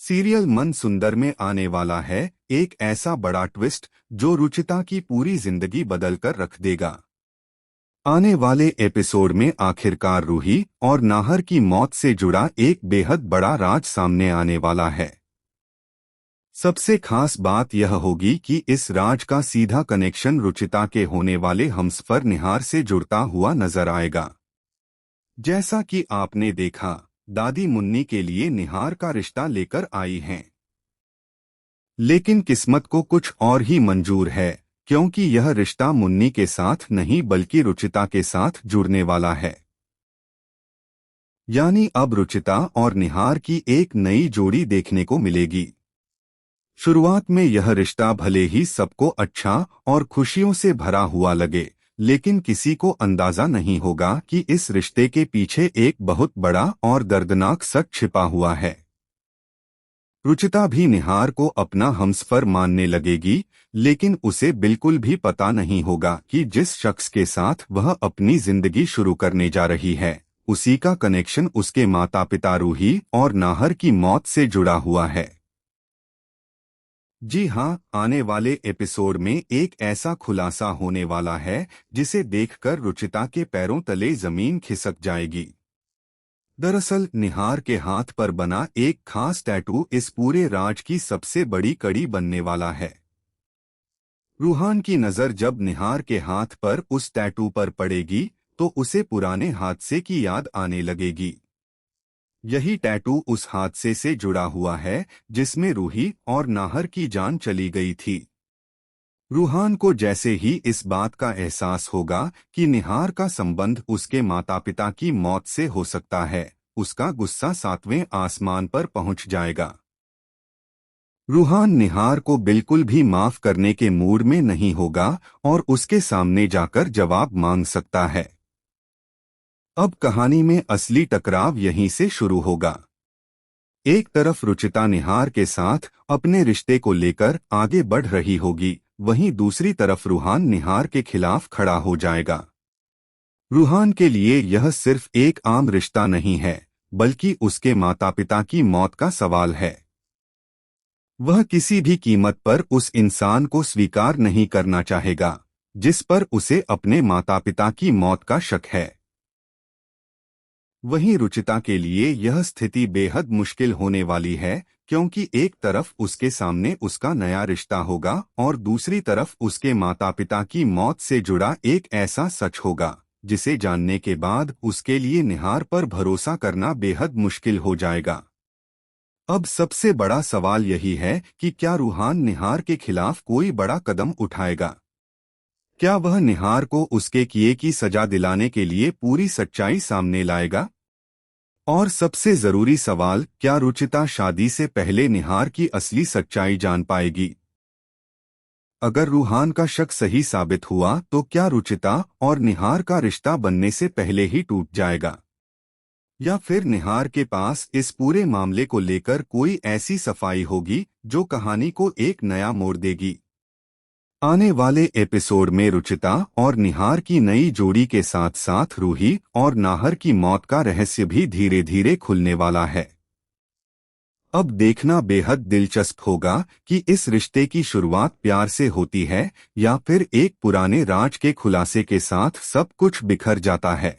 Serial मन सुंदर में आने वाला है एक ऐसा बड़ा ट्विस्ट जो रुचिता की पूरी जिंदगी बदलकर रख देगा। आने वाले एपिसोड में आखिरकार रूही और नाहर की मौत से जुड़ा एक बेहद बड़ा राज सामने आने वाला है। सबसे खास बात यह होगी कि इस राज का सीधा कनेक्शन रुचिता के होने वाले हमसफर निहार से जुड़ता हुआ नजर आएगा। जैसा कि आपने देखा, दादी मुन्नी के लिए निहार का रिश्ता लेकर आई हैं। लेकिन किस्मत को कुछ और ही मंजूर है, क्योंकि यह रिश्ता मुन्नी के साथ नहीं बल्कि रुचिता के साथ जुड़ने वाला है। यानी अब रुचिता और निहार की एक नई जोड़ी देखने को मिलेगी। शुरुआत में यह रिश्ता भले ही सबको अच्छा और खुशियों से भरा हुआ लगे, लेकिन किसी को अंदाजा नहीं होगा कि इस रिश्ते के पीछे एक बहुत बड़ा और दर्दनाक सच छिपा हुआ है। रुचिता भी निहार को अपना हमसफर मानने लगेगी, लेकिन उसे बिल्कुल भी पता नहीं होगा कि जिस शख्स के साथ वह अपनी जिंदगी शुरू करने जा रही है, उसी का कनेक्शन उसके माता पिता रूही और नाहर की मौत से जुड़ा हुआ है। जी हाँ, आने वाले एपिसोड में एक ऐसा खुलासा होने वाला है जिसे देखकर रुचिता के पैरों तले जमीन खिसक जाएगी। दरअसल निहार के हाथ पर बना एक खास टैटू इस पूरे राज की सबसे बड़ी कड़ी बनने वाला है। रूहान की नज़र जब निहार के हाथ पर उस टैटू पर पड़ेगी तो उसे पुराने हादसे की याद आने लगेगी। यही टैटू उस हादसे से जुड़ा हुआ है जिसमें रूही और नाहर की जान चली गई थी। रूहान को जैसे ही इस बात का एहसास होगा कि निहार का संबंध उसके माता पिता की मौत से हो सकता है, उसका गुस्सा 7वें आसमान पर पहुंच जाएगा। रूहान निहार को बिल्कुल भी माफ करने के मूड में नहीं होगा और उसके सामने जाकर जवाब मांग सकता है। अब कहानी में असली टकराव यहीं से शुरू होगा। एक तरफ रुचिता निहार के साथ अपने रिश्ते को लेकर आगे बढ़ रही होगी, वहीं दूसरी तरफ रूहान निहार के खिलाफ खड़ा हो जाएगा। रूहान के लिए यह सिर्फ एक आम रिश्ता नहीं है, बल्कि उसके माता पिता की मौत का सवाल है। वह किसी भी कीमत पर उस इंसान को स्वीकार नहीं करना चाहेगा जिस पर उसे अपने माता पिता की मौत का शक है। वहीं रुचिता के लिए यह स्थिति बेहद मुश्किल होने वाली है, क्योंकि एक तरफ उसके सामने उसका नया रिश्ता होगा और दूसरी तरफ उसके माता पिता की मौत से जुड़ा एक ऐसा सच होगा जिसे जानने के बाद उसके लिए निहार पर भरोसा करना बेहद मुश्किल हो जाएगा। अब सबसे बड़ा सवाल यही है कि क्या रूहान निहार के खिलाफ कोई बड़ा कदम उठाएगा? क्या वह निहार को उसके किए की सजा दिलाने के लिए पूरी सच्चाई सामने लाएगा? और सबसे जरूरी सवाल, क्या रुचिता शादी से पहले निहार की असली सच्चाई जान पाएगी? अगर रूहान का शक सही साबित हुआ तो क्या रुचिता और निहार का रिश्ता बनने से पहले ही टूट जाएगा? या फिर निहार के पास इस पूरे मामले को लेकर कोई ऐसी सफाई होगी जो कहानी को एक नया मोड़ देगी? आने वाले एपिसोड में रुचिता और निहार की नई जोड़ी के साथ साथ रूही और नाहर की मौत का रहस्य भी धीरे धीरे खुलने वाला है। अब देखना बेहद दिलचस्प होगा कि इस रिश्ते की शुरुआत प्यार से होती है या फिर एक पुराने राज के खुलासे के साथ सब कुछ बिखर जाता है।